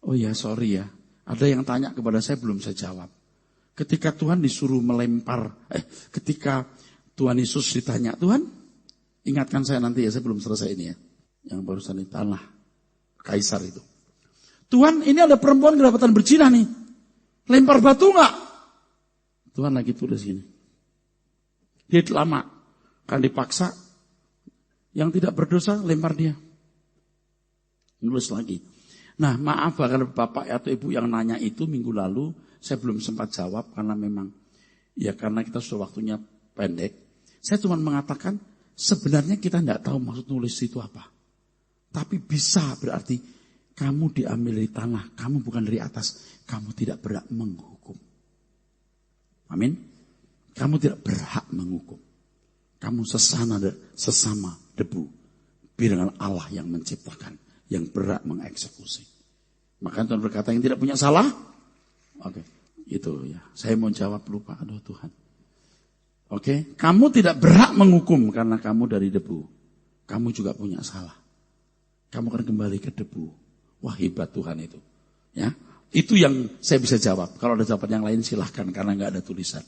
Oh ya, sorry ya. Ada yang tanya kepada saya, belum saya jawab. Ketika Tuhan disuruh ketika Tuhan Yesus ditanya, Tuhan, ingatkan saya nanti ya, saya belum selesai ini ya. Yang barusan di tanah Kaisar itu. Tuhan, ini ada perempuan kedapatan berzina nih. Lempar batu enggak? Tuhan lagi tulis gini. Dia lama, kan dipaksa. Yang tidak berdosa, lempar dia. Nulis lagi. Nah, maaf kalau Bapak atau Ibu yang nanya itu minggu lalu, saya belum sempat jawab karena memang, ya karena kita sudah waktunya pendek. Saya cuma mengatakan, sebenarnya kita tidak tahu maksud nulis itu apa. Tapi bisa berarti, kamu diambil dari tanah, kamu bukan dari atas, kamu tidak berhak menghukum. Amin. Kamu tidak berhak menghukum. Kamu sesama debu. Dengan Allah yang menciptakan, yang berhak mengeksekusi. Maka Tuhan berkata yang tidak punya salah. Oke, itu ya. Saya mau jawab lupa, aduh Tuhan. Oke, kamu tidak berhak menghukum karena kamu dari debu. Kamu juga punya salah. Kamu akan kembali ke debu. Wah, hebat Tuhan itu. Ya, itu yang saya bisa jawab. Kalau ada jawaban yang lain silahkan karena nggak ada tulisan.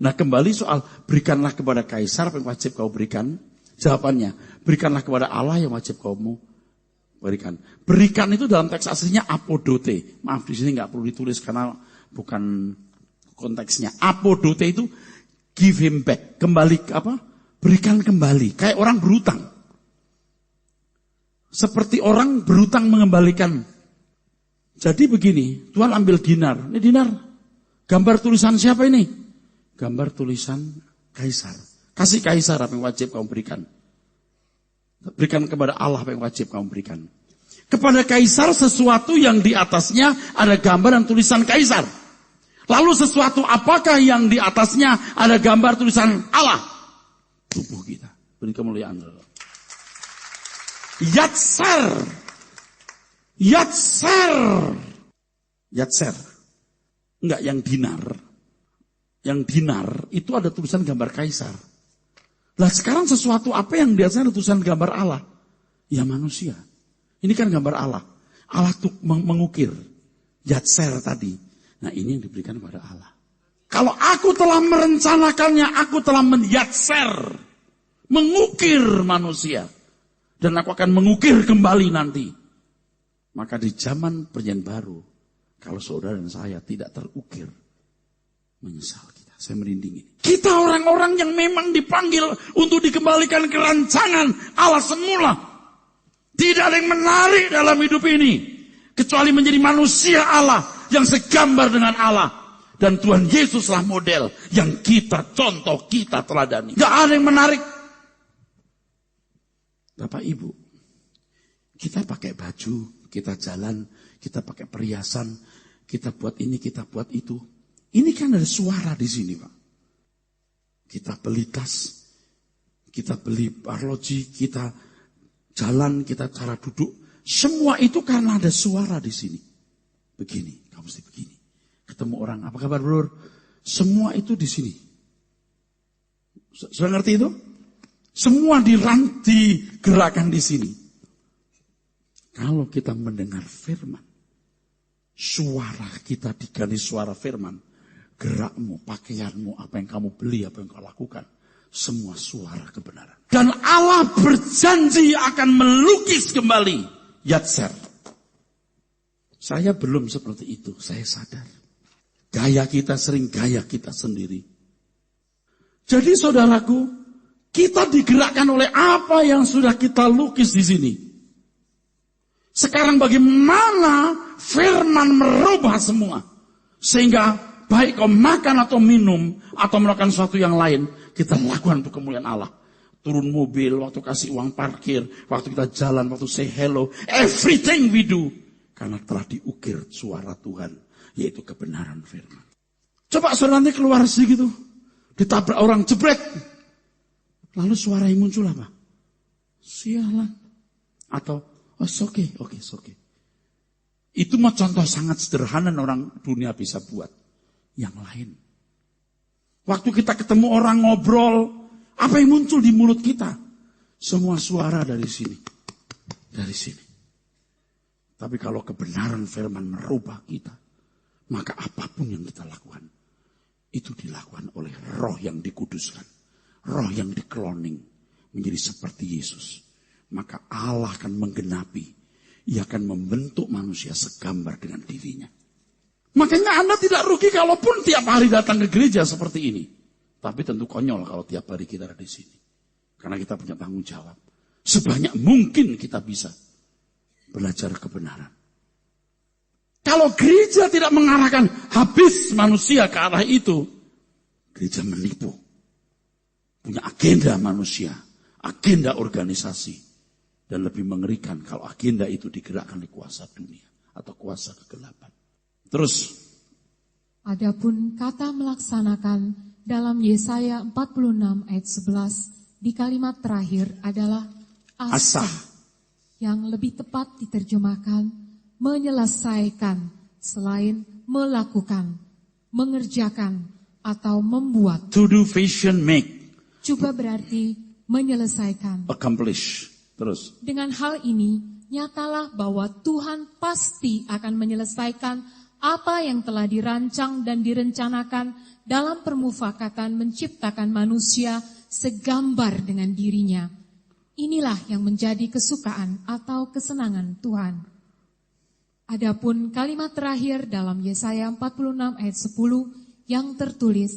Nah, kembali soal berikanlah kepada Kaisar yang wajib kau berikan. Jawabannya, berikanlah kepada Allah yang wajib kamu berikan. Berikan itu dalam teks aslinya apodote. Maaf, di sini nggak perlu ditulis karena bukan konteksnya. Apodote itu give him back, kembali apa? Berikan kembali. Kayak orang berutang. Seperti orang berutang mengembalikan. Jadi begini, Tuhan ambil dinar. Ini dinar. Gambar tulisan siapa ini? Gambar tulisan Kaisar. Kasih Kaisar apa yang wajib kamu berikan. Berikan kepada Allah apa yang wajib kamu berikan. Kepada Kaisar sesuatu yang di atasnya ada gambar dan tulisan Kaisar. Lalu sesuatu apakah yang di atasnya ada gambar tulisan Allah? Tubuh kita. Beri kemuliaan. Yatser. Enggak yang dinar. Yang dinar itu ada tulisan gambar Kaisar. Lah sekarang sesuatu apa yang di atasnya ada tulisan gambar Allah? Ya manusia. Ini kan gambar Allah. Allah tuh mengukir. Yatser tadi. Nah ini yang diberikan kepada Allah. Kalau aku telah merencanakannya, aku telah menyatser. Mengukir manusia. Dan aku akan mengukir kembali nanti. Maka di zaman perjanjian baru, kalau saudara dan saya tidak terukir, menyesal kita. Saya merinding ini. Kita orang-orang yang memang dipanggil untuk dikembalikan ke rancangan Allah semula. Tidak ada yang menarik dalam hidup ini. Kecuali menjadi manusia Allah yang segambar dengan Allah. Dan Tuhan Yesuslah model yang kita contoh, kita teladani. Gak ada yang menarik. Bapak Ibu, kita pakai baju, kita jalan, kita pakai perhiasan, kita buat ini, kita buat itu. Ini kan ada suara di sini, Pak. Kita beli tas, kita beli arloji, kita jalan, kita cara duduk. Semua itu karena ada suara di sini. Begini, kamu mesti begini. Ketemu orang, apa kabar bro? Semua itu di sini. Sudah ngerti itu? Semua digerakkan di sini. Kalau kita mendengar firman, suara kita diganti suara firman, gerakmu, pakaianmu, apa yang kamu beli, apa yang kau lakukan, semua suara kebenaran. Dan Allah berjanji akan melukis kembali Yatser. Saya belum seperti itu, saya sadar. Gaya kita sering gaya kita sendiri. Jadi saudaraku, kita digerakkan oleh apa yang sudah kita lukis di sini. Sekarang bagaimana firman merubah semua. Sehingga baik kau makan atau minum, atau melakukan sesuatu yang lain, kita lakukan untuk kemuliaan Allah. Turun mobil, waktu kasih uang parkir, waktu kita jalan, waktu say hello, everything we do. Karena telah diukir suara Tuhan, yaitu kebenaran firman. Coba saudara nanti keluar segitu, ditabrak orang, jebret. Lalu suara yang muncul apa? Sialan. Atau, oh it's okay. Itu mah contoh sangat sederhana orang dunia bisa buat. Yang lain. Waktu kita ketemu orang ngobrol, apa yang muncul di mulut kita? Semua suara dari sini. Dari sini. Tapi kalau kebenaran firman merubah kita, maka apapun yang kita lakukan, itu dilakukan oleh roh yang dikuduskan. Roh yang dikloning menjadi seperti Yesus. Maka Allah akan menggenapi. Ia akan membentuk manusia segambar dengan dirinya. Makanya Anda tidak rugi kalaupun tiap hari datang ke gereja seperti ini. Tapi tentu konyol kalau tiap hari kita ada di sini. Karena kita punya tanggung jawab. Sebanyak mungkin kita bisa belajar kebenaran. Kalau gereja tidak mengarahkan habis manusia ke arah itu, gereja menipu. Punya agenda manusia, agenda organisasi. Dan lebih mengerikan kalau agenda itu digerakkan di kuasa dunia atau kuasa kegelapan. Terus. Adapun kata melaksanakan dalam Yesaya 46 ayat 11 di kalimat terakhir adalah asah. Yang lebih tepat diterjemahkan menyelesaikan selain melakukan, mengerjakan atau membuat. To do, vision, make. Juga berarti menyelesaikan. Accomplish. Terus. Dengan hal ini, nyatalah bahwa Tuhan pasti akan menyelesaikan apa yang telah dirancang dan direncanakan dalam permufakatan menciptakan manusia segambar dengan dirinya. Inilah yang menjadi kesukaan atau kesenangan Tuhan. Adapun kalimat terakhir dalam Yesaya 46 ayat 10 yang tertulis,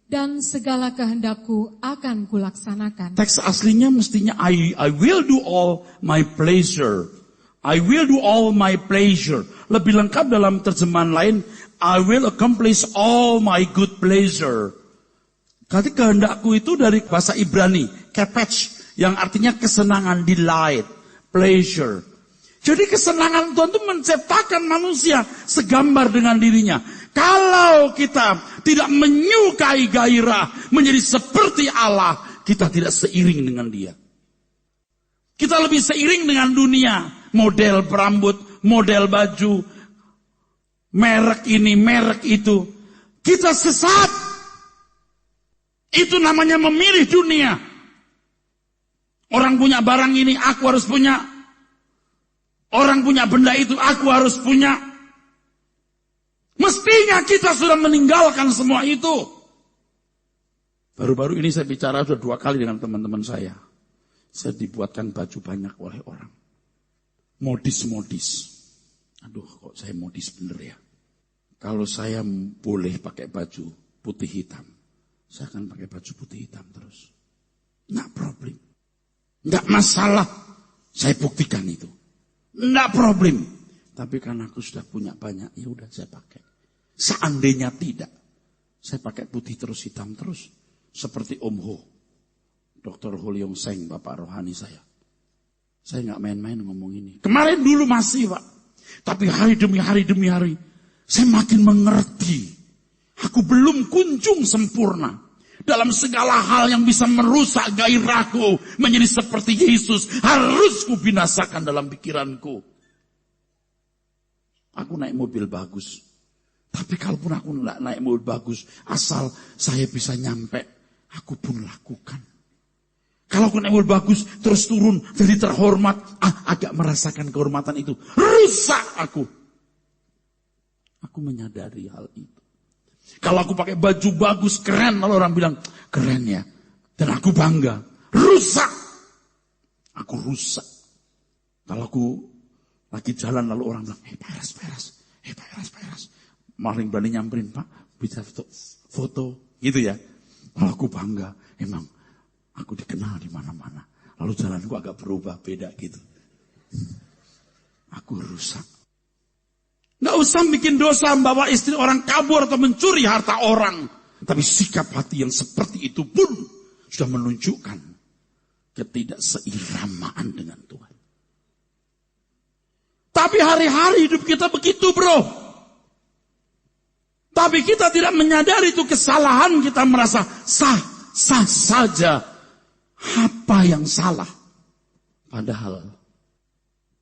dan segala kehendakku akan kulaksanakan. Teks aslinya mestinya I will do all my pleasure. I will do all my pleasure. Lebih lengkap dalam terjemahan lain, I will accomplish all my good pleasure. Jadi kehendakku itu dari bahasa Ibrani, kepech, yang artinya kesenangan, delight, pleasure. Jadi kesenangan Tuhan itu menciptakan manusia segambar dengan dirinya. Kalau kita tidak menyukai gairah menjadi seperti Allah, kita tidak seiring dengan dia. Kita lebih seiring dengan dunia. Model berambut, model baju, merek ini, merek itu. Kita sesat. Itu namanya memilih dunia. Orang punya barang ini, aku harus punya. Orang punya benda itu, aku harus punya. Mestinya kita sudah meninggalkan semua itu. Baru-baru ini saya bicara sudah 2 kali dengan teman-teman saya. Saya dibuatkan baju banyak oleh orang. Modis-modis. Aduh, kok saya modis bener ya. Kalau saya boleh pakai baju putih hitam, saya akan pakai baju putih hitam terus. Nggak problem. Nggak masalah. Saya buktikan itu. Nggak problem. Tapi karena aku sudah punya banyak, ya udah saya pakai. Seandainya tidak, saya pakai putih terus, hitam terus. Seperti Om Ho, Dr. Ho Leong Seng, Bapak rohani saya. Saya nggak main-main ngomong ini. Kemarin dulu masih Pak. Tapi hari demi hari, saya makin mengerti. Aku belum kunjung sempurna. Dalam segala hal yang bisa merusak gairahku menjadi seperti Yesus, harus kubinasakan dalam pikiranku. Aku naik mobil bagus. Tapi kalaupun aku nggak naik mobil bagus, asal saya bisa nyampe, aku pun lakukan. Kalau aku naik mobil bagus, terus turun, jadi terhormat, agak merasakan kehormatan itu. Rusak aku. Aku menyadari hal itu. Kalau aku pakai baju bagus, keren, lalu orang bilang, keren ya. Dan aku bangga. Rusak. Aku rusak. Kalau aku lagi jalan, lalu orang bilang, Peres. Maling berani nyamperin, Pak, bisa foto. Gitu ya. Kalau aku bangga, emang aku dikenal di mana-mana. Lalu jalanku agak berubah, beda gitu. Aku rusak. Nggak usah bikin dosa membawa istri orang kabur atau mencuri harta orang. Tapi sikap hati yang seperti itu pun sudah menunjukkan ketidakseiramaan dengan Tuhan. Tapi hari-hari hidup kita begitu bro. Tapi kita tidak menyadari itu kesalahan, kita merasa sah saja. Apa yang salah? Padahal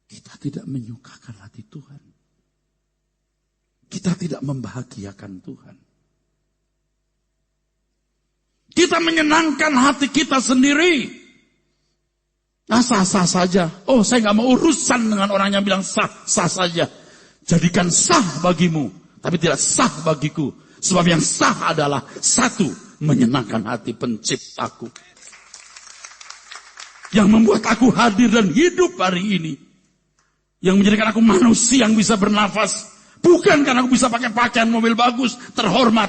kita tidak menyukakan hati Tuhan. kita tidak membahagiakan Tuhan. Kita menyenangkan hati kita sendiri. Nah, sah-sah saja. Oh, saya nggak mau urusan dengan orang yang bilang sah-sah saja. Jadikan sah bagimu, tapi tidak sah bagiku. Sebab yang sah adalah satu, menyenangkan hati penciptaku. Yang membuat aku hadir dan hidup hari ini. Yang menjadikan aku manusia yang bisa bernafas. Bukan karena aku bisa pakai pakaian mobil bagus, terhormat.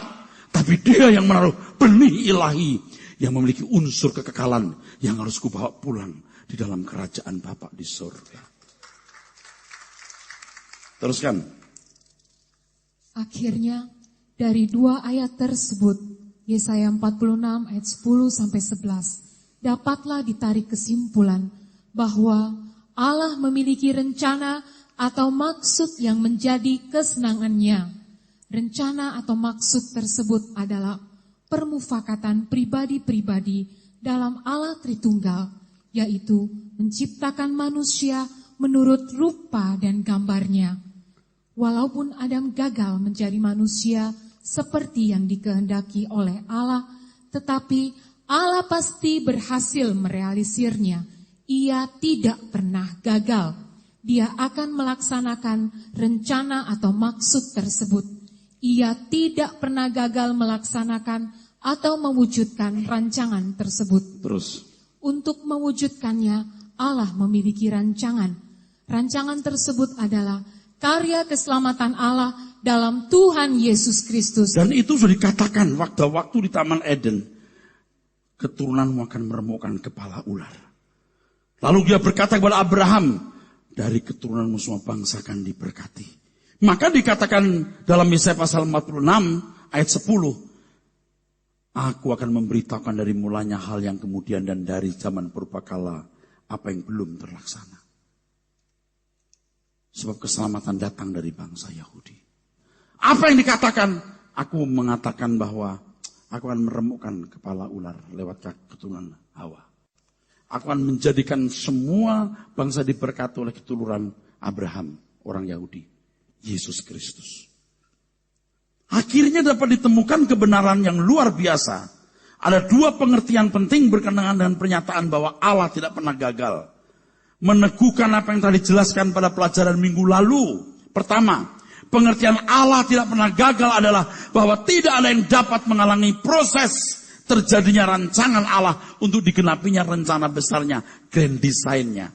Tapi dia yang menaruh benih ilahi. Yang memiliki unsur kekekalan yang harus kubawa pulang di dalam kerajaan Bapa di surga. Teruskan. Akhirnya dari 2 ayat tersebut, Yesaya 46 ayat 10-11, dapatlah ditarik kesimpulan bahwa Allah memiliki rencana atau maksud yang menjadi kesenangannya. Rencana atau maksud tersebut adalah permufakatan pribadi-pribadi dalam Allah Tritunggal, yaitu menciptakan manusia menurut rupa dan gambarnya. Walaupun Adam gagal menjadi manusia seperti yang dikehendaki oleh Allah, tetapi Allah pasti berhasil merealisirnya. Ia tidak pernah gagal. Dia akan melaksanakan rencana atau maksud tersebut. Ia tidak pernah gagal melaksanakan atau mewujudkan rancangan tersebut. Terus. Untuk mewujudkannya, Allah memiliki rancangan. Rancangan tersebut adalah karya keselamatan Allah dalam Tuhan Yesus Kristus. Dan itu sudah dikatakan waktu di Taman Eden. Keturunanmu akan meremukkan kepala ular. Lalu dia berkata kepada Abraham, dari keturunanmu semua bangsa akan diberkati. Maka dikatakan dalam Yesaya pasal 46 ayat 10. Aku akan memberitahukan dari mulanya hal yang kemudian dan dari zaman purbakala apa yang belum terlaksana. Sebab keselamatan datang dari bangsa Yahudi. Apa yang dikatakan? Aku mengatakan bahwa aku akan meremukkan kepala ular lewat keturunan Hawa. Aku akan menjadikan semua bangsa diberkati oleh keturunan Abraham, orang Yahudi. Yesus Kristus. Akhirnya dapat ditemukan kebenaran yang luar biasa. Ada 2 pengertian penting berkenaan dengan pernyataan bahwa Allah tidak pernah gagal. Meneguhkan apa yang tadi dijelaskan pada pelajaran minggu lalu. Pertama, pengertian Allah tidak pernah gagal adalah bahwa tidak ada yang dapat menghalangi proses terjadinya rancangan Allah untuk digenapinya rencana besarnya, grand design-nya.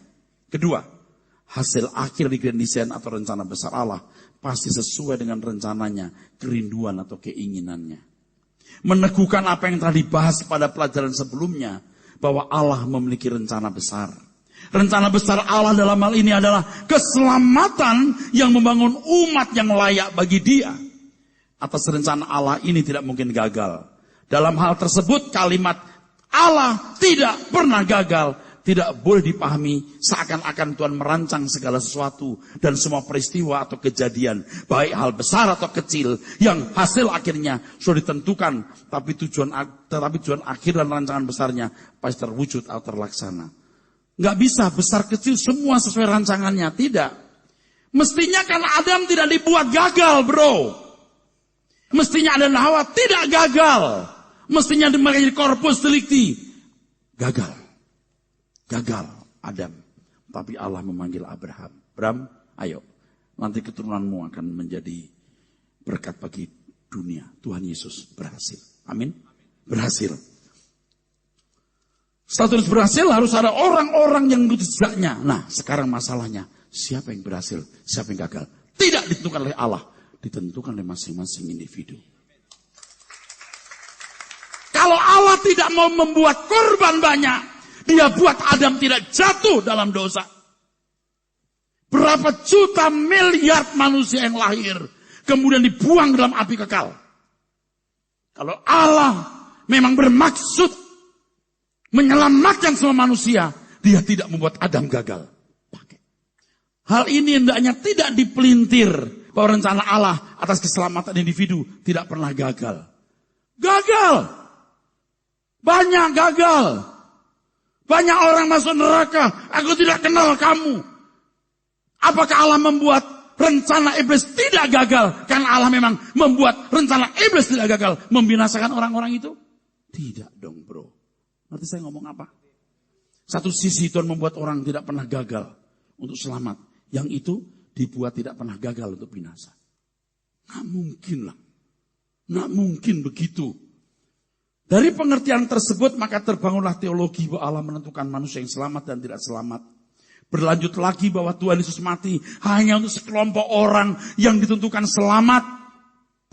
Kedua, hasil akhir di grand design atau rencana besar Allah pasti sesuai dengan rencananya, kerinduan atau keinginannya. Meneguhkan apa yang telah dibahas pada pelajaran sebelumnya, bahwa Allah memiliki rencana besar. Rencana besar Allah dalam hal ini adalah keselamatan yang membangun umat yang layak bagi Dia. Atas rencana Allah ini tidak mungkin gagal. Dalam hal tersebut kalimat Allah tidak pernah gagal tidak boleh dipahami seakan-akan Tuhan merancang segala sesuatu dan semua peristiwa atau kejadian, baik hal besar atau kecil, yang hasil akhirnya sudah ditentukan, tapi tujuan akhir dan rancangan besarnya pasti terwujud atau terlaksana. Nggak bisa besar kecil semua sesuai rancangannya, tidak. Mestinya kan Adam tidak dibuat gagal, bro. Mestinya Adam dan Hawa tidak gagal. Mestinya mereka jadi corpus delicti. Gagal Adam. Tapi Allah memanggil Abraham. Abraham, ayo. Nanti keturunanmu akan menjadi berkat bagi dunia. Tuhan Yesus berhasil. Amin. Berhasil. Status berhasil harus ada orang-orang yang mengikuti jejaknya. Nah, sekarang masalahnya. Siapa yang berhasil? Siapa yang gagal? Tidak ditentukan oleh Allah. Ditentukan oleh masing-masing individu. Kalau Allah tidak mau membuat korban banyak, Dia buat Adam tidak jatuh dalam dosa. Berapa juta miliar manusia yang lahir, kemudian dibuang dalam api kekal. Kalau Allah memang bermaksud menyelamatkan semua manusia, Dia tidak membuat Adam gagal. Hal ini hendaknya tidak dipelintir, bahwa rencana Allah atas keselamatan individu tidak pernah gagal. Gagal. Banyak gagal. Banyak orang masuk neraka. Aku tidak kenal kamu. Apakah Allah membuat rencana iblis tidak gagal. Karena Allah memang membuat rencana iblis tidak gagal. Membinasakan orang-orang itu? Tidak dong bro. Nanti saya ngomong apa? Satu sisi Tuhan membuat orang tidak pernah gagal untuk selamat. Yang itu dibuat tidak pernah gagal untuk binasa. Nggak mungkin lah. Nggak mungkin begitu. Dari pengertian tersebut maka terbangunlah teologi bahwa Allah menentukan manusia yang selamat dan tidak selamat. Berlanjut lagi bahwa Tuhan Yesus mati hanya untuk sekelompok orang yang ditentukan selamat.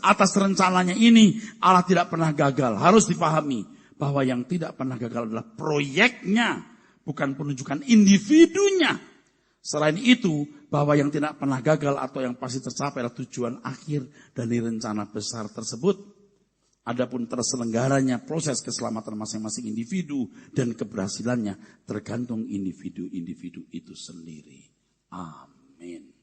Atas rencananya ini Allah tidak pernah gagal. Harus dipahami bahwa yang tidak pernah gagal adalah proyeknya, bukan penunjukan individunya. Selain itu, bahwa yang tidak pernah gagal atau yang pasti tercapai adalah tujuan akhir dari rencana besar tersebut. Adapun terselenggaranya proses keselamatan masing-masing individu dan keberhasilannya tergantung individu-individu itu sendiri. Amin.